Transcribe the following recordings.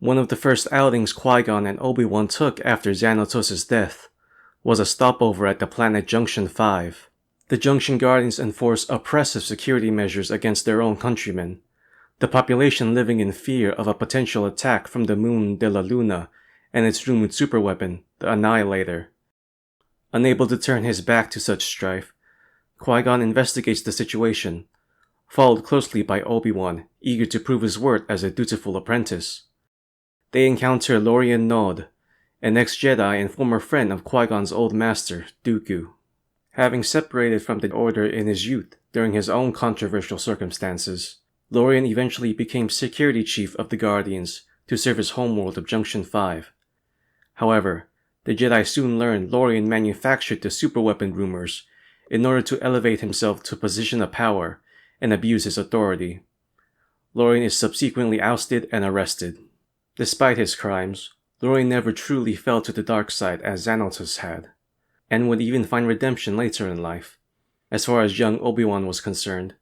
One of the first outings Qui-Gon and Obi-Wan took after Xanatos' death was a stopover at the planet Junction 5. The Junction Guardians enforce oppressive security measures against their own countrymen, the population living in fear of a potential attack from the moon de la Luna and its rumored superweapon, the Annihilator. Unable to turn his back to such strife, Qui-Gon investigates the situation, followed closely by Obi-Wan, eager to prove his worth as a dutiful apprentice. They encounter Lorian Nod, an ex-Jedi and former friend of Qui-Gon's old master, Dooku. Having separated from the Order in his youth during his own controversial circumstances, Lorian eventually became security chief of the Guardians to serve his homeworld of Junction 5. However, the Jedi soon learned Lorian manufactured the superweapon rumors in order to elevate himself to a position of power and abuse his authority. Lorian is subsequently ousted and arrested. Despite his crimes, Lorian never truly fell to the dark side as Xanatos had, and would even find redemption later in life. As far as young Obi-Wan was concerned,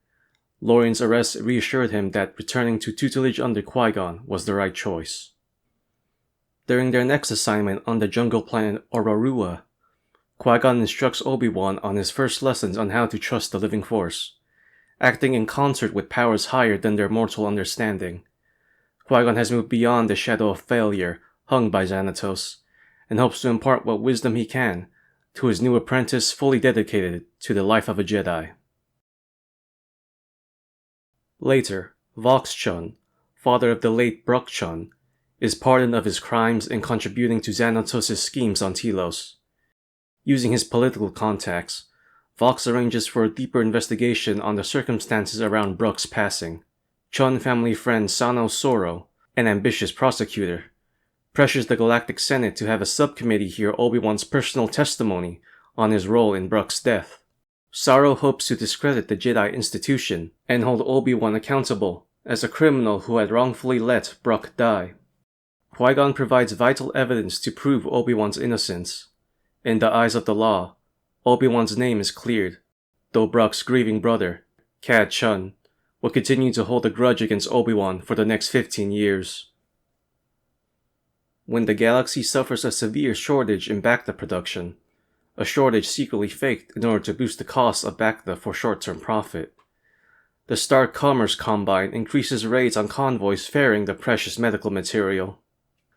Lorian's arrest reassured him that returning to tutelage under Qui-Gon was the right choice. During their next assignment on the jungle planet Ororua, Qui-Gon instructs Obi-Wan on his first lessons on how to trust the living force, acting in concert with powers higher than their mortal understanding. Qui-Gon has moved beyond the shadow of failure hung by Xanatos, and hopes to impart what wisdom he can to his new apprentice fully dedicated to the life of a Jedi. Later, Vox Chun, father of the late Bruk Chun, is pardoned of his crimes in contributing to Xanatos' schemes on Telos. Using his political contacts, Vox arranges for a deeper investigation on the circumstances around Bruk's passing. Chun family friend Sano Soro, an ambitious prosecutor, pressures the Galactic Senate to have a subcommittee hear Obi-Wan's personal testimony on his role in Bruk's death. Saro hopes to discredit the Jedi institution and hold Obi-Wan accountable as a criminal who had wrongfully let Bruk die. Qui-Gon provides vital evidence to prove Obi-Wan's innocence. In the eyes of the law, Obi-Wan's name is cleared, though Bruk's grieving brother, Cad Chun, will continue to hold a grudge against Obi-Wan for the next 15 years. When the galaxy suffers a severe shortage in Bacta production, a shortage secretly faked in order to boost the cost of Bacta for short-term profit, the Stark Commerce Combine increases raids on convoys ferrying the precious medical material.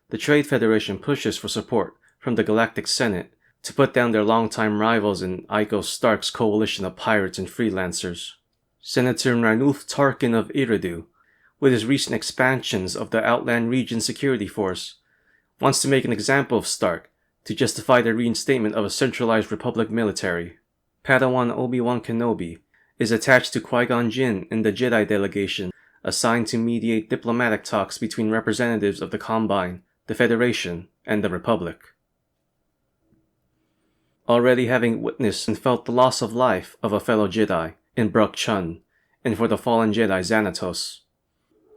The Trade Federation pushes for support from the Galactic Senate to put down their longtime rivals in Iko Stark's coalition of pirates and freelancers. Senator Ranulf Tarkin of Iridu, with his recent expansions of the Outland Region Security Force, wants to make an example of Stark to justify the reinstatement of a centralized Republic military. Padawan Obi-Wan Kenobi is attached to Qui-Gon Jinn in the Jedi delegation assigned to mediate diplomatic talks between representatives of the Combine, the Federation, and the Republic. Already having witnessed and felt the loss of life of a fellow Jedi in Bruk Chun, and for the fallen Jedi Xanatos,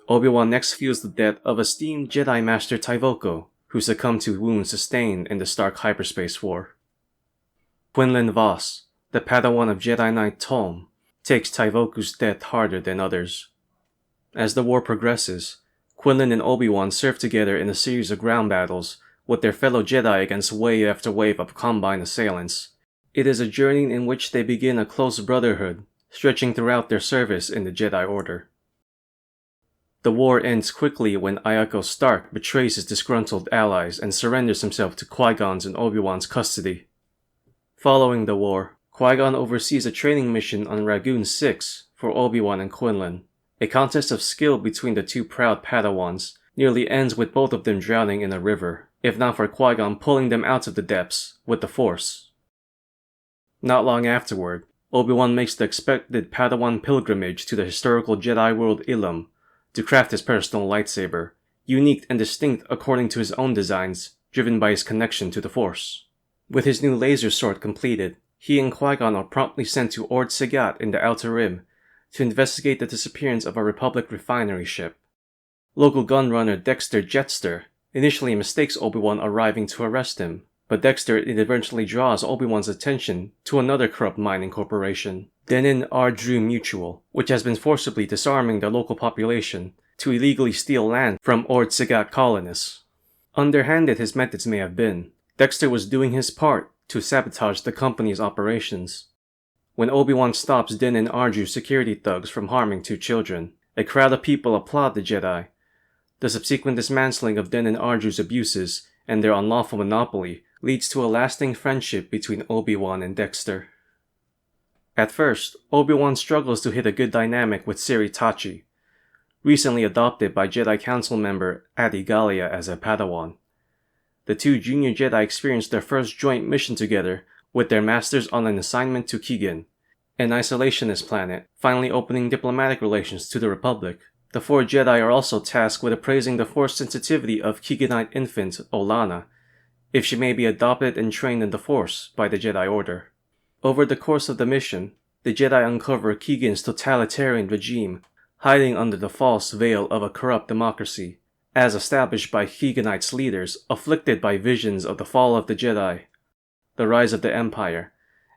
Obi-Wan next feels the death of esteemed Jedi Master Tyvoko, who succumbed to wounds sustained in the Stark Hyperspace War. Quinlan Vos, the Padawan of Jedi Knight Tolm, takes Tyvoku's death harder than others. As the war progresses, Quinlan and Obi-Wan serve together in a series of ground battles with their fellow Jedi against wave after wave of Combine assailants. It is a journey in which they begin a close brotherhood, stretching throughout their service in the Jedi Order. The war ends quickly when Iako Stark betrays his disgruntled allies and surrenders himself to Qui-Gon's and Obi-Wan's custody. Following the war, Qui-Gon oversees a training mission on Ragoon 6 for Obi-Wan and Quinlan. A contest of skill between the two proud Padawans nearly ends with both of them drowning in a river, if not for Qui-Gon pulling them out of the depths with the Force. Not long afterward, Obi-Wan makes the expected Padawan pilgrimage to the historical Jedi world Ilum to craft his personal lightsaber, unique and distinct according to his own designs, driven by his connection to the Force. With his new laser sword completed, he and Qui-Gon are promptly sent to Ord Sagat in the Outer Rim to investigate the disappearance of a Republic refinery ship. Local gunrunner Dexter Jetster initially mistakes Obi-Wan arriving to arrest him, but Dexter eventually draws Obi-Wan's attention to another corrupt mining corporation, Denin Ardru Mutual, which has been forcibly disarming the local population to illegally steal land from Ord Sagat colonists. Underhanded his methods may have been, Dexter was doing his part to sabotage the company's operations. When Obi-Wan stops Din and Arju's security thugs from harming 2 children, a crowd of people applaud the Jedi. The subsequent dismantling of Din and Arju's abuses and their unlawful monopoly leads to a lasting friendship between Obi-Wan and Dexter. At first, Obi-Wan struggles to hit a good dynamic with Siri Tachi, recently adopted by Jedi Council member Adi Gallia as a Padawan. The 2 junior Jedi experience their first joint mission together with their masters on an assignment to Keegan, an isolationist planet, finally opening diplomatic relations to the Republic. The 4 Jedi are also tasked with appraising the Force sensitivity of Keeganite infant Olana, if she may be adopted and trained in the Force by the Jedi Order. Over the course of the mission, the Jedi uncover Keegan's totalitarian regime, hiding under the false veil of a corrupt democracy, as established by Keeganite's leaders afflicted by visions of the fall of the Jedi, the rise of the Empire,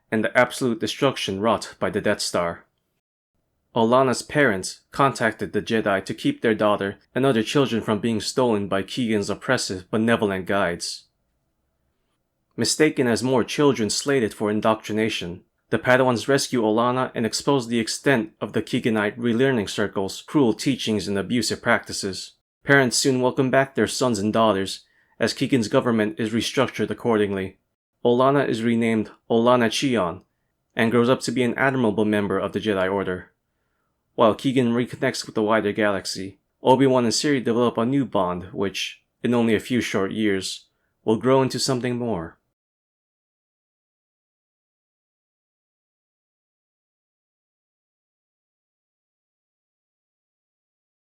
and the absolute destruction wrought by the Death Star. Olana's parents contacted the Jedi to keep their daughter and other children from being stolen by Keegan's oppressive, benevolent guides. Mistaken as more children slated for indoctrination, the Padawans rescue Olana and expose the extent of the Keeganite relearning circle's cruel teachings and abusive practices. Parents soon welcome back their sons and daughters, as Keegan's government is restructured accordingly. Olana is renamed Olana Cheon, and grows up to be an admirable member of the Jedi Order. While Keegan reconnects with the wider galaxy, Obi-Wan and Siri develop a new bond which, in only a few short years, will grow into something more.